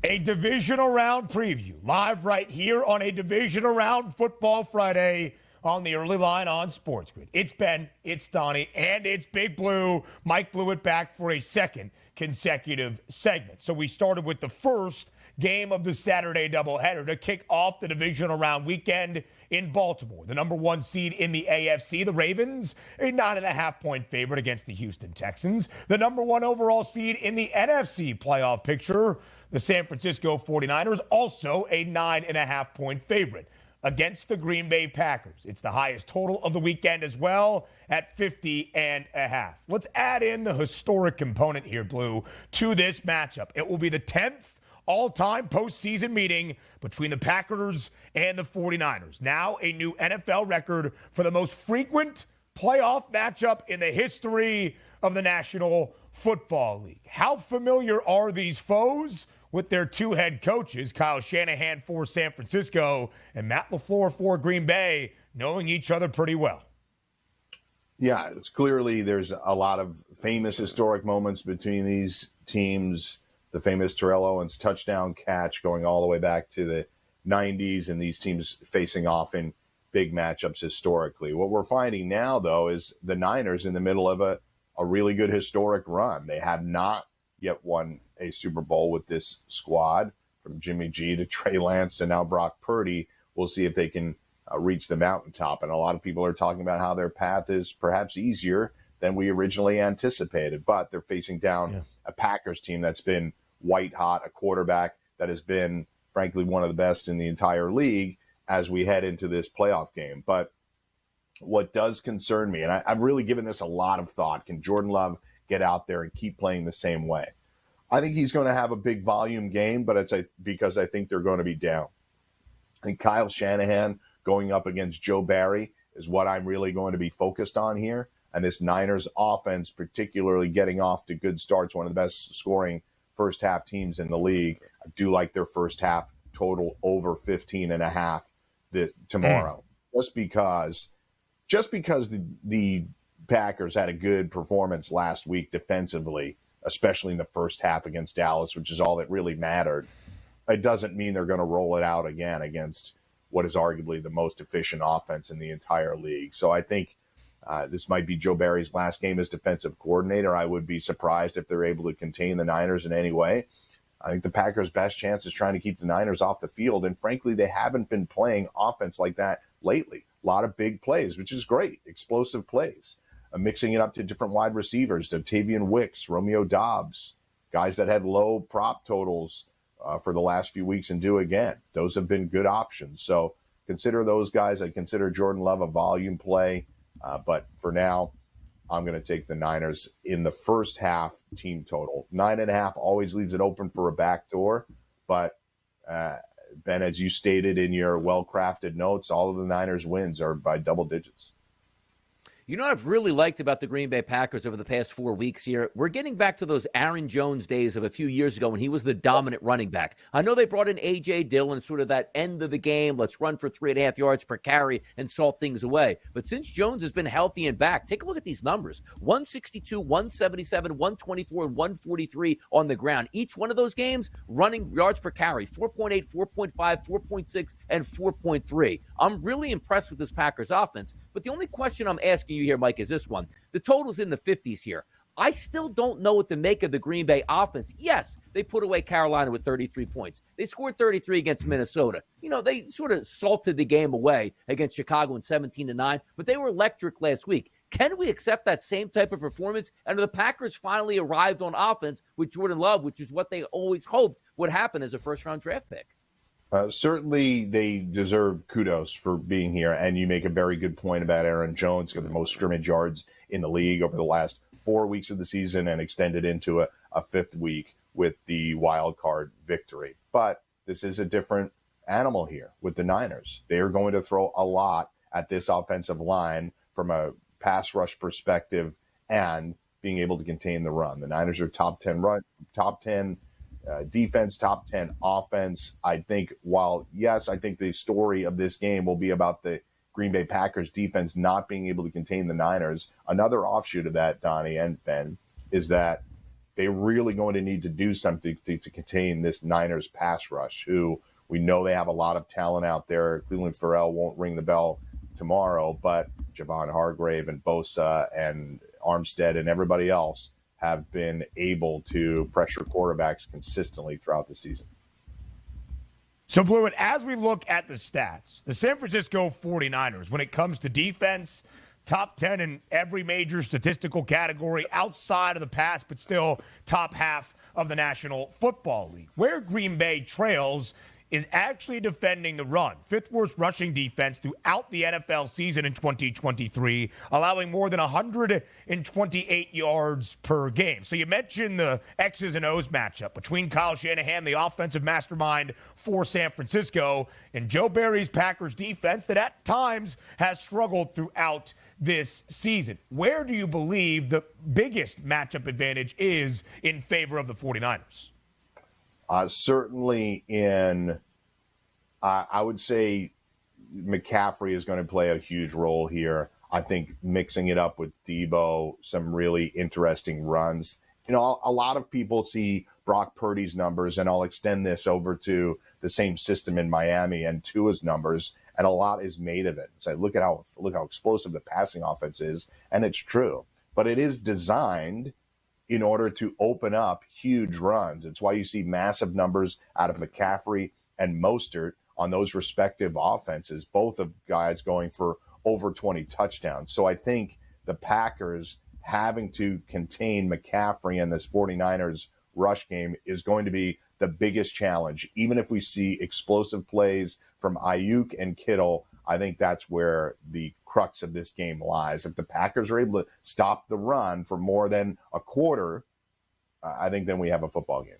A divisional round preview, live right here on a divisional round Football Friday on the early line on SportsGrid. It's Ben, it's Donnie, and it's Big Blue. Mike Blewitt back for a second consecutive segment. So we started with the first game of the Saturday doubleheader to kick off the divisional round weekend in Baltimore. The number one seed in the AFC, the Ravens, a 9.5-point favorite against the Houston Texans. The number one overall seed in the NFC playoff picture, the San Francisco 49ers, also a 9.5-point favorite against the Green Bay Packers. It's the highest total of the weekend as well at 50.5. Let's add in the historic component here, Blue, to this matchup. It will be the 10th all-time postseason meeting between the Packers and the 49ers. Now a new NFL record for the most frequent playoff matchup in the history of the National Football League. How familiar are these foes with their two head coaches, Kyle Shanahan for San Francisco and Matt LaFleur for Green Bay, knowing each other pretty well? Yeah, it's clearly there's a lot of famous historic moments between these teams. The famous Terrell Owens touchdown catch going all the way back to the 90s, and these teams facing off in big matchups historically. What we're finding now, though, is the Niners in the middle of a really good historic run. They have not yet won a Super Bowl with this squad, from Jimmy G to Trey Lance to now Brock Purdy. We'll see if they can reach the mountaintop. And a lot of people are talking about how their path is perhaps easier than we originally anticipated. But they're facing down a Packers team that's been white hot, a quarterback that has been, frankly, one of the best in the entire league as we head into this playoff game. But what does concern me, and I've really given this a lot of thought, can Jordan Love get out there and keep playing the same way? I think he's going to have a big volume game, but it's because I think they're going to be down. I think Kyle Shanahan going up against Joe Barry is what I'm really going to be focused on here. And this Niners offense, particularly getting off to good starts, one of the best scoring first half teams in the league. I do like their first half total over 15.5 tomorrow. Just because the Packers had a good performance last week defensively, especially in the first half against Dallas, which is all that really mattered. It doesn't mean they're going to roll it out again against what is arguably the most efficient offense in the entire league. So I think this might be Joe Barry's last game as defensive coordinator. I would be surprised if they're able to contain the Niners in any way. I think the Packers' best chance is trying to keep the Niners off the field. And frankly, they haven't been playing offense like that lately. A lot of big plays, which is great, explosive plays. Mixing it up to different wide receivers, Octavian Wicks, Romeo Doubs, guys that had low prop totals for the last few weeks and do again. Those have been good options. So consider those guys. I consider Jordan Love a volume play. But for now, I'm going to take the Niners in the first half team total. 9.5 always leaves it open for a backdoor. But, Ben, as you stated in your well-crafted notes, all of the Niners wins are by double digits. You know what I've really liked about the Green Bay Packers over the past 4 weeks here? We're getting back to those Aaron Jones days of a few years ago when he was the dominant running back. I know they brought in A.J. Dillon, sort of that end of the game, let's run for 3.5 yards per carry and salt things away. But since Jones has been healthy and back, take a look at these numbers. 162, 177, 124, and 143 on the ground. Each one of those games, running yards per carry, 4.8, 4.5, 4.6, and 4.3. I'm really impressed with this Packers offense. But the only question I'm asking you here, Mike, is this one. The total's in the 50s here. I still don't know what to make of the Green Bay offense. Yes, they put away Carolina with 33 points. They scored 33 against Minnesota. You know, they sort of salted the game away against Chicago in 17-9, but they were electric last week. Can we accept that same type of performance? And the Packers finally arrived on offense with Jordan Love, which is what they always hoped would happen as a first-round draft pick. Certainly, they deserve kudos for being here, and you make a very good point about Aaron Jones, got the most scrimmage yards in the league over the last 4 weeks of the season and extended into a fifth week with the wild card victory. But this is a different animal here with the Niners. They are going to throw a lot at this offensive line from a pass rush perspective and being able to contain the run. The Niners are top 10 defense, top 10 offense. I think I think the story of this game will be about the Green Bay Packers defense not being able to contain the Niners. Another offshoot of that, Donnie and Ben, is that they're really going to need to do something to contain this Niners pass rush, who we know they have a lot of talent out there. Cleveland Farrell won't ring the bell tomorrow, but Javon Hargrave and Bosa and Armstead and everybody else have been able to pressure quarterbacks consistently throughout the season. So, Blewitt, as we look at the stats, the San Francisco 49ers, when it comes to defense, top 10 in every major statistical category outside of the pass, but still top half of the National Football League. Where Green Bay trails is actually defending the run. Fifth worst rushing defense throughout the NFL season in 2023, allowing more than 128 yards per game. So you mentioned the X's and O's matchup between Kyle Shanahan, the offensive mastermind for San Francisco, and Joe Barry's Packers defense that at times has struggled throughout this season. Where do you believe the biggest matchup advantage is in favor of the 49ers? Certainly I would say McCaffrey is going to play a huge role here. I think mixing it up with Debo, some really interesting runs. You know, a lot of people see Brock Purdy's numbers, and I'll extend this over to the same system in Miami and Tua's numbers, and a lot is made of it. So look how explosive the passing offense is, and it's true. But it is designed in order to open up huge runs. It's why you see massive numbers out of McCaffrey and Mostert on those respective offenses, both of guys going for over 20 touchdowns. So I think the Packers having to contain McCaffrey in this 49ers rush game is going to be the biggest challenge. Even if we see explosive plays from Ayuk and Kittle, I think that's where the crux of this game lies. If the Packers are able to stop the run for more than a quarter, I think then we have a football game.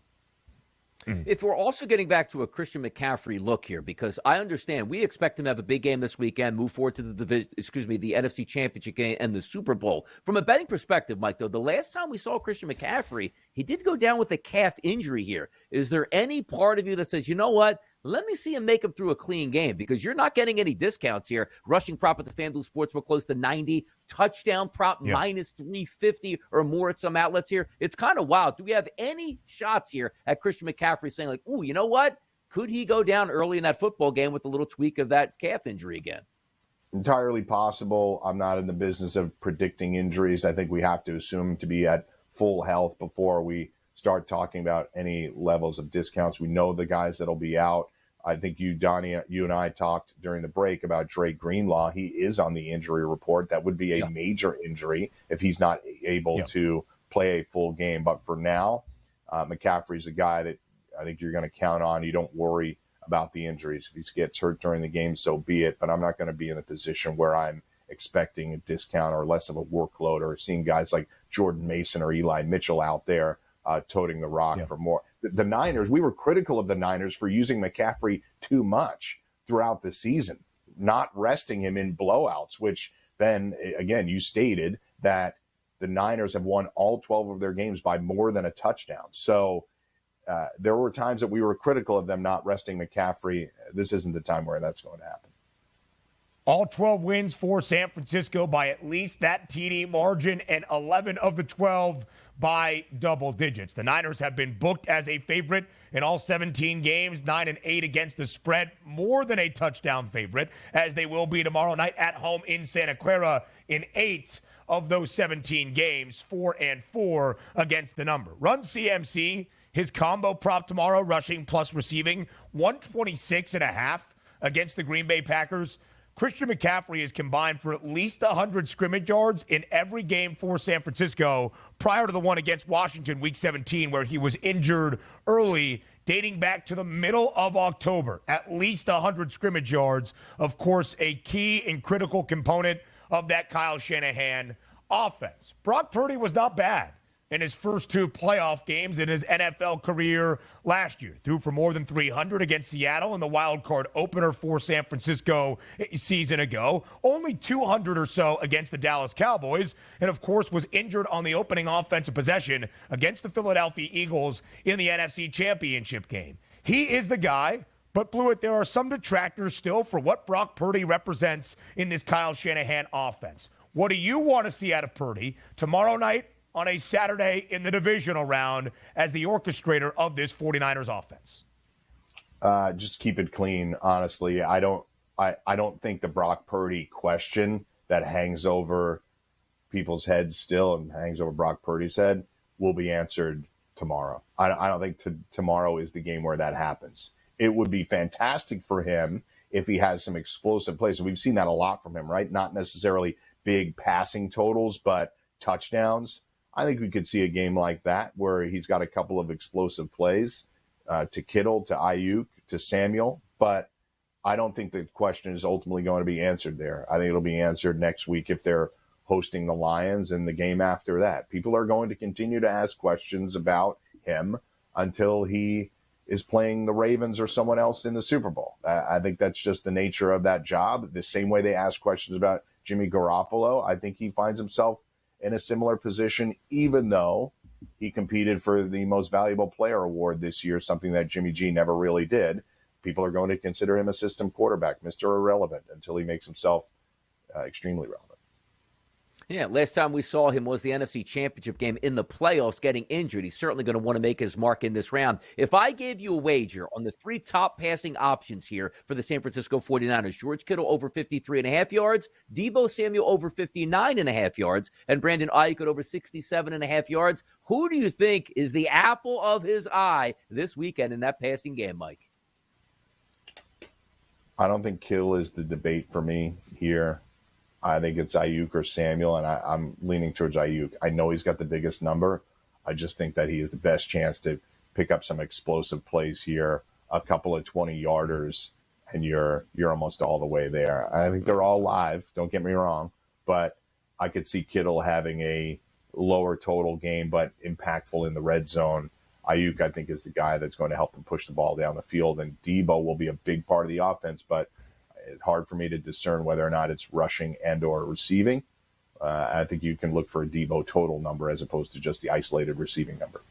If we're also getting back to a Christian McCaffrey look here, because I understand we expect him to have a big game this weekend, move forward to the NFC Championship game and the Super Bowl. From a betting perspective, Mike, though, the last time we saw Christian McCaffrey, he did go down with a calf injury here. Is there any part of you that says, you know what? Let me see him make him through a clean game, because you're not getting any discounts here. Rushing prop at the FanDuel Sportsbook close to 90. Touchdown prop minus 350 or more at some outlets here. It's kind of wild. Do we have any shots here at Christian McCaffrey saying like, ooh, you know what? Could he go down early in that football game with a little tweak of that calf injury again? Entirely possible. I'm not in the business of predicting injuries. I think we have to assume him to be at full health before we start talking about any levels of discounts. We know the guys that'll be out. I think you, Donnie, you and I talked during the break about Dre Greenlaw. He is on the injury report. That would be a major injury if he's not able to play a full game. But for now, McCaffrey's a guy that I think you're going to count on. You don't worry about the injuries. If he gets hurt during the game, so be it. But I'm not going to be in a position where I'm expecting a discount or less of a workload, or seeing guys like Jordan Mason or Eli Mitchell out there toting the rock for more. The Niners, we were critical of the Niners for using McCaffrey too much throughout the season, not resting him in blowouts, which then, again, you stated that the Niners have won all 12 of their games by more than a touchdown. So there were times that we were critical of them not resting McCaffrey. This isn't the time where that's going to happen. All 12 wins for San Francisco by at least that TD margin, and 11 of the 12 by double digits. The Niners have been booked as a favorite in all 17 games, 9-8 against the spread, more than a touchdown favorite, as they will be tomorrow night at home in Santa Clara in 8 of those 17 games, 4-4 against the number. Run CMC, his combo prop tomorrow, rushing plus receiving, 126.5 against the Green Bay Packers. Christian McCaffrey is combined for at least 100 scrimmage yards in every game for San Francisco prior to the one against Washington Week 17, where he was injured early, dating back to the middle of October. At least 100 scrimmage yards, of course, a key and critical component of that Kyle Shanahan offense. Brock Purdy was not bad in his first 2 playoff games in his NFL career last year. Threw for more than 300 against Seattle in the wild card opener for San Francisco a season ago. Only 200 or so against the Dallas Cowboys. And, of course, was injured on the opening offensive possession against the Philadelphia Eagles in the NFC Championship game. He is the guy. But, Blewitt, there are some detractors still for what Brock Purdy represents in this Kyle Shanahan offense. What do you want to see out of Purdy tomorrow night on a Saturday in the divisional round as the orchestrator of this 49ers offense? Just keep it clean, honestly. I don't think the Brock Purdy question that hangs over people's heads still and hangs over Brock Purdy's head will be answered tomorrow. I don't think tomorrow is the game where that happens. It would be fantastic for him if he has some explosive plays. And we've seen that a lot from him, right? Not necessarily big passing totals, but touchdowns. I think we could see a game like that where he's got a couple of explosive plays to Kittle, to Ayuk, to Samuel. But I don't think the question is ultimately going to be answered there. I think it'll be answered next week if they're hosting the Lions and the game after that. People are going to continue to ask questions about him until he is playing the Ravens or someone else in the Super Bowl. I think that's just the nature of that job. The same way they ask questions about Jimmy Garoppolo, I think he finds himself in a similar position, even though he competed for the Most Valuable Player award this year, something that Jimmy G never really did. People are going to consider him a system quarterback, Mr. Irrelevant, until he makes himself extremely relevant. Yeah, last time we saw him was the NFC Championship game in the playoffs getting injured. He's certainly going to want to make his mark in this round. If I gave you a wager on the three top passing options here for the San Francisco 49ers, George Kittle over 53.5 yards, Deebo Samuel over 59.5 yards, and Brandon Ayuk at over 67.5 yards, who do you think is the apple of his eye this weekend in that passing game, Mike? I don't think Kittle is the debate for me here. I think it's Ayuk or Samuel, and I'm leaning towards Ayuk. I know he's got the biggest number. I just think that he has the best chance to pick up some explosive plays here, a couple of 20-yarders, and you're almost all the way there. I think they're all live, don't get me wrong, but I could see Kittle having a lower total game but impactful in the red zone. Ayuk, I think, is the guy that's going to help them push the ball down the field, and Deebo will be a big part of the offense, but it's hard for me to discern whether or not it's rushing and or receiving. I think you can look for a Deebo total number as opposed to just the isolated receiving number.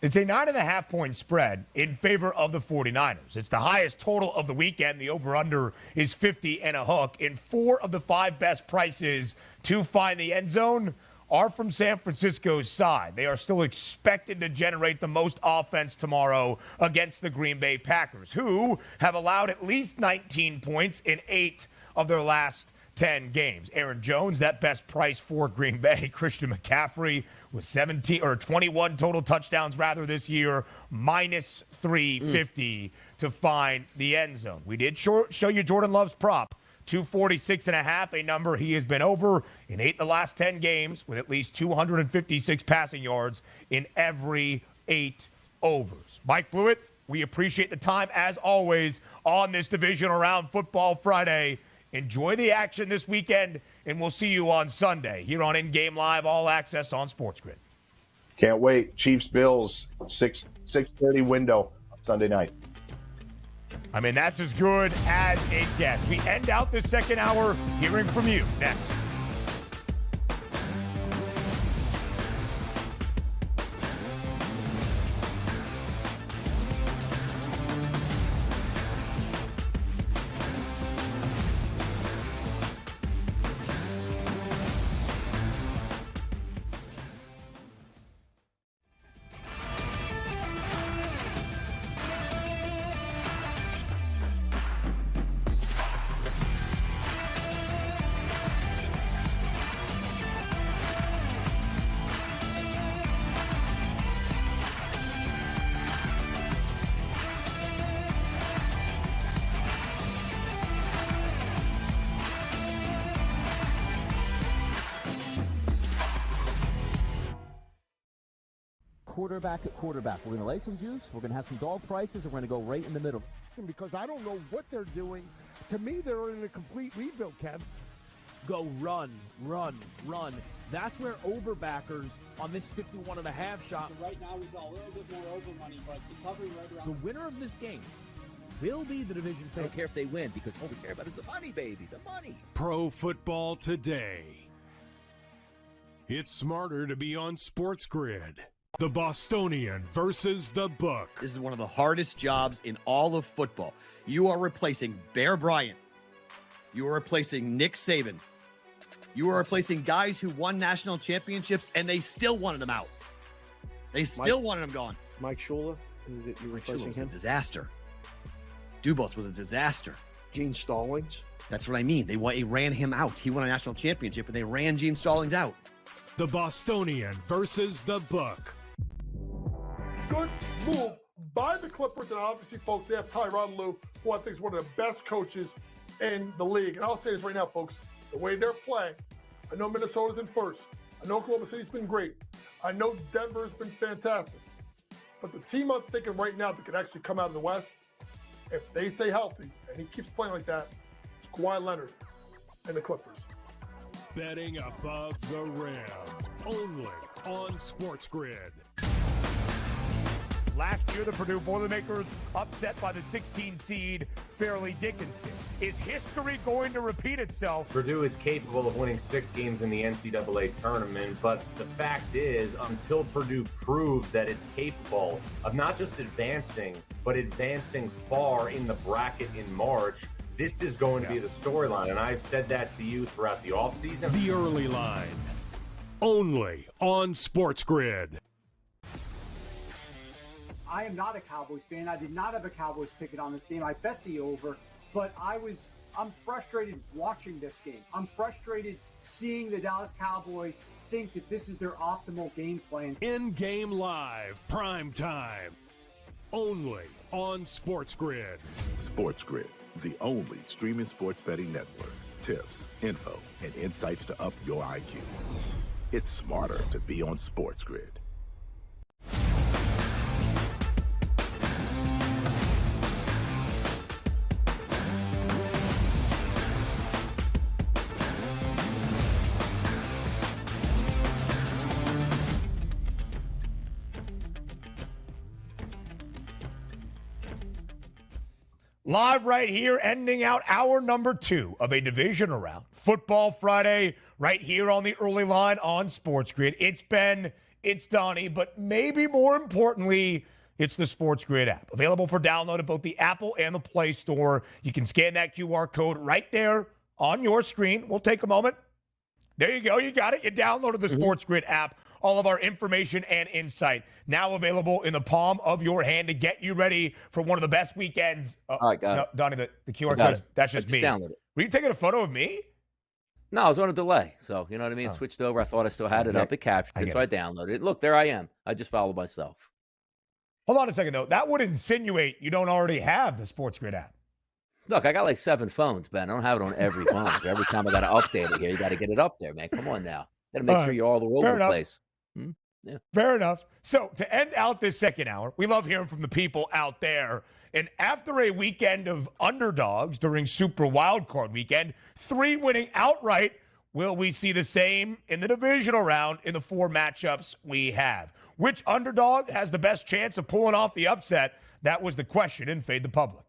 It's a 9.5-point spread in favor of the 49ers. It's the highest total of the weekend. The over-under is 50 and a hook. And 4 of the 5 best prices to find the end zone are from San Francisco's side. They are still expected to generate the most offense tomorrow against the Green Bay Packers, who have allowed at least 19 points in 8 of their last 10 games. Aaron Jones, that best price for Green Bay. Christian McCaffrey with 21 total touchdowns this year, minus 350 to find the end zone. We did show you Jordan Love's prop. 246.5, a number he has been over in 8 of the last 10 games with at least 256 passing yards in every 8 overs. Mike Blewitt, we appreciate the time as always on this divisional round Football Friday. Enjoy the action this weekend, and we'll see you on Sunday here on In-Game Live All Access on SportsGrid. Can't wait. Chiefs-Bills, 6:30 window Sunday night. I mean, that's as good as it gets. We end out this second hour hearing from you next. Quarterback at quarterback. We're going to lay some juice. We're going to have some dog prices, and we're going to go right in the middle. Because I don't know what they're doing. To me, they're in a complete rebuild, Kev. Go run, run, run. That's where overbackers on this 51.5 shot. So right now, he's a little bit more over money, but he's hovering right around. The winner of this game will be the division I don't care if they win, because all we care about is the money, baby, the money. Pro Football Today. It's smarter to be on SportsGrid. The Bostonian versus the Book. This is one of the hardest jobs in all of football. You are replacing Bear Bryant. You are replacing Nick Saban. You are replacing guys who won national championships, and they still wanted them out. They still wanted them gone. Mike Shula, you're Mike Shula replacing was him. a disaster. Dubas was a disaster. Gene Stallings. That's what I mean. They ran him out. He won a national championship, and they ran Gene Stallings out. The Bostonian versus the Book. Good move by the Clippers, and obviously, folks, they have Tyronn Lue, who I think is one of the best coaches in the league. And I'll say this right now, folks, the way they're playing, I know Minnesota's in first. I know Oklahoma City's been great. I know Denver's been fantastic. But the team I'm thinking right now that could actually come out in the West, if they stay healthy, and he keeps playing like that, it's Kawhi Leonard and the Clippers. Betting above the rim. Only on SportsGrid. Last year, the Purdue Boilermakers upset by the 16 seed Fairleigh Dickinson. Is history going to repeat itself? Purdue is capable of winning 6 games in the NCAA tournament, but the fact is, until Purdue proves that it's capable of not just advancing, but advancing far in the bracket in March, this is going to be the storyline. And I've said that to you throughout the offseason. The early line. Only on SportsGrid. I am not a Cowboys fan. I did not have a Cowboys ticket on this game. I bet the over, but I'm frustrated watching this game. I'm frustrated seeing the Dallas Cowboys think that this is their optimal game plan. In-game live, prime time. Only on SportsGrid. SportsGrid, the only streaming sports betting network. Tips, info, and insights to up your IQ. It's smarter to be on SportsGrid. Live right here, ending out hour number 2 of a divisional round. Football Friday, right here on the early line on SportsGrid. It's Ben, it's Donnie, but maybe more importantly, it's the SportsGrid app. Available for download at both the Apple and the Play Store. You can scan that QR code right there on your screen. We'll take a moment. There you go. You got it. You downloaded the SportsGrid app. All of our information and insight now available in the palm of your hand to get you ready for one of the best weekends. All right, got it. Donnie, the QR code, that's just me. Download it. Were you taking a photo of me? No, I was on a delay. So, you know what I mean? It switched over. I thought I still had it up. It captured it, so I downloaded it. Look, there I am. I just followed myself. Hold on a second, though. That would insinuate you don't already have the SportsGrid app. Look, I got like 7 phones, Ben. I don't have it on every phone. So every time I got to update it here, you got to get it up there, man. Come on now. Got to make sure you're all over the place. Yeah. Fair enough. So to end out this second hour, we love hearing from the people out there. And after a weekend of underdogs during Super Wildcard Weekend, 3 winning outright, will we see the same in the divisional round in the 4 matchups we have? Which underdog has the best chance of pulling off the upset? That was the question in Fade the Public.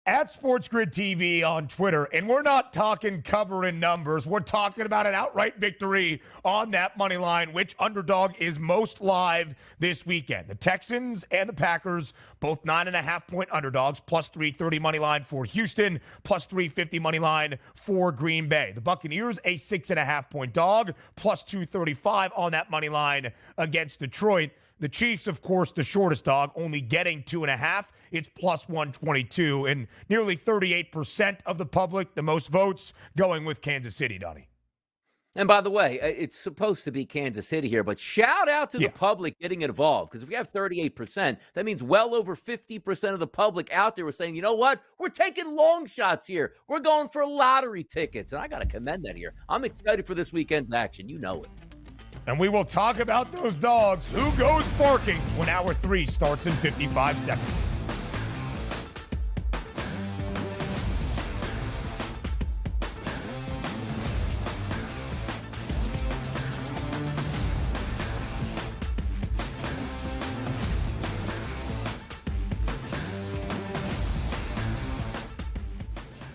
At SportsGrid TV on Twitter, and we're not talking covering numbers. We're talking about an outright victory on that money line. Which underdog is most live this weekend? The Texans and the Packers, both 9.5-point underdogs, plus 330 money line for Houston, plus 350 money line for Green Bay. The Buccaneers, a 6.5-point dog, plus 235 on that money line against Detroit. The Chiefs, of course, the shortest dog, only getting 2.5. It's plus 122, and nearly 38% of the public, the most votes, going with Kansas City, Donnie. And by the way, it's supposed to be Kansas City here, but shout out to the public getting involved, because if we have 38%, that means well over 50% of the public out there was saying, you know what, we're taking long shots here. We're going for lottery tickets, and I got to commend that here. I'm excited for this weekend's action. You know it. And we will talk about those dogs. Who goes barking when hour 3 starts in 55 seconds?